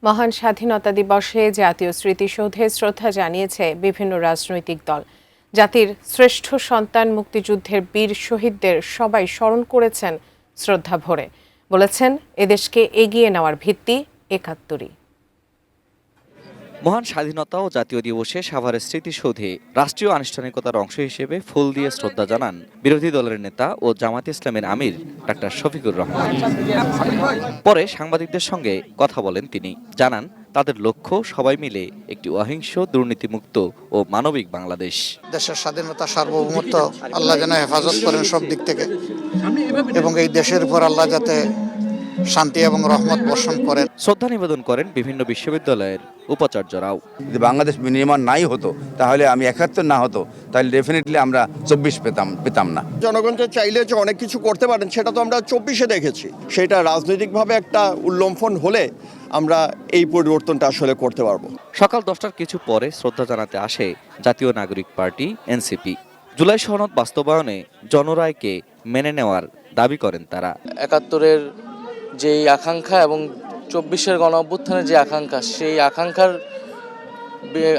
মহান স্বাধীনতা দিবসে জাতীয় স্মৃতিসৌধে শ্রদ্ধা জানিয়েছে বিভিন্ন রাজনৈতিক দল। জাতির শ্রেষ্ঠ সন্তান মুক্তিযুদ্ধের বীর শহীদদের সবাই স্মরণ করেছেন শ্রদ্ধা ভরে। বলেছেন, এদেশকে এগিয়ে নেওয়ার ভিত্তি একাত্তরই। মহান স্বাধীনতা ও জাতীয় দিবসে সাভারের স্মৃতিসৌধে রাষ্ট্রীয় আনুষ্ঠানিকতার অংশ হিসেবে ফুল দিয়ে শ্রদ্ধা জানান বিরোধী দলের নেতা ও জামায়াতে ইসলামের আমির ডাক্তার শফিকুর রহমান। পরে সাংবাদিকদের সঙ্গে কথা বলেন তিনি। জানান, তাদের লক্ষ্য সবাই মিলে একটি অহিংস, দুর্নীতিমুক্ত ও মানবিক বাংলাদেশ। দেশের স্বাধীনতা, সার্বভৌমত্ব আল্লাহ যেন হেফাজত করেন সব দিক থেকে, এবং এই দেশের উপর আল্লাহ যাতে শান্তি এবং রহমত বর্ষণ করেন। শ্রদ্ধা নিবেদন করেন বিভিন্ন বিশ্ববিদ্যালয়ের উপাচার্যরাও। যদি বাংলাদেশ বিনির্মাণ নাই হতো, তাহলে আমি ৭১ না হতো, তাহলে ডেফিনেটলি আমরা ২৪ পেতাম না। জনগণ যে চাইলে যে অনেক কিছু করতে পারেন, সেটা তো আমরা ২৪-এ দেখেছি। সেটা রাজনৈতিকভাবে একটা উল্লম্ফন হলে আমরা এই পরিবর্তনটা আসলে করতে পারবো। সকাল 10টার কিছু পরে শ্রদ্ধা জানাতে আসে জাতীয় নাগরিক পার্টি এনসিপি। জুলাই সনদ বাস্তবায়নে জনরায়কে মেনে নেওয়ার দাবি করেন তারা। ৭১-এর যেই আকাঙ্ক্ষা এবং ২৪-এর গণ অভ্যুত্থানের যে আকাঙ্ক্ষা, সেই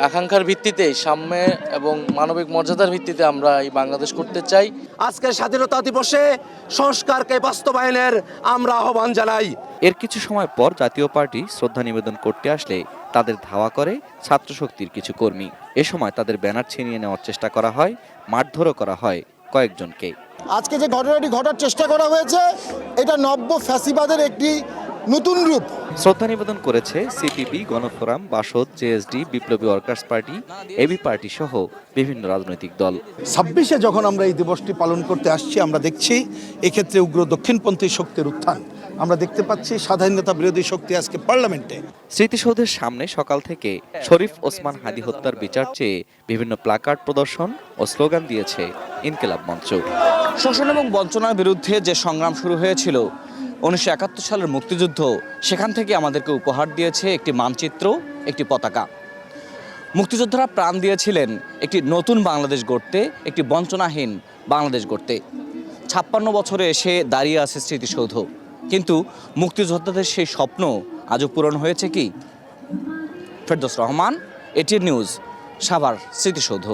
আকাঙ্ক্ষার ভিত্তিতে সাম্য এবং মানবিক মর্যাদার ভিত্তিতে আমরা এই বাংলাদেশ করতে চাই। আজকের স্বাধীনতা দিবসে সংস্কারকে বাস্তবায়নের আমরা আহ্বান জানাই। এর কিছু সময় পর জাতীয় পার্টি শ্রদ্ধা নিবেদন করতে আসলে তাদের ধাওয়া করে ছাত্রশক্তির কিছু কর্মী। এ সময় তাদের ব্যানার ছিনিয়ে নেওয়ার চেষ্টা করা হয়, মারধরও করা হয় কয়েকজনকে। আজকে যে ঘটনাটি ঘটার চেষ্টা করা হয়েছে, এটা নব্য ফ্যাসিবাদের একটি নতুন রূপ। শ্রদ্ধা নিবেদন করেছে সিপিবি, গণফোরাম, বাসদ, জেএসডি, বিপ্লবী ওয়ার্কার্স পার্টি, এবি পার্টি সহ বিভিন্ন রাজনৈতিক দল। ২৬-এ যখন আমরা এই দিবসটি পালন করতে আসছি, আমরা দেখছি এক্ষেত্রে উগ্র দক্ষিণপন্থী শক্তির উত্থান। আমরা দেখতে পাচ্ছি স্বাধীনতা বিরোধী শক্তি আজকে পার্লামেন্টে। স্মৃতিসৌধের সামনে সকাল থেকে শরীফ ওসমান হাদি হত্যার বিচার চেয়ে বিভিন্ন প্লাকার্ড প্রদর্শন ও স্লোগান দিয়েছে ইনকিলাব মঞ্চ। শোষণ এবং বঞ্চনার বিরুদ্ধে যে সংগ্রাম শুরু হয়েছিল ১৯৭১ সালের মুক্তিযুদ্ধ, সেখান থেকে আমাদেরকে উপহার দিয়েছে একটি মানচিত্র, একটি পতাকা। মুক্তিযোদ্ধারা প্রাণ দিয়েছিলেন একটি নতুন বাংলাদেশ গড়তে, একটি বঞ্চনাহীন বাংলাদেশ গড়তে। ৫৬ বছরে এসে দাঁড়িয়ে আছে স্মৃতিসৌধ, কিন্তু মুক্তিযোদ্ধাদের সেই স্বপ্ন আজও পূরণ হয়েছে কি? ফেরদৌস রহমান, এটিএন নিউজ, সাভার স্মৃতিসৌধ।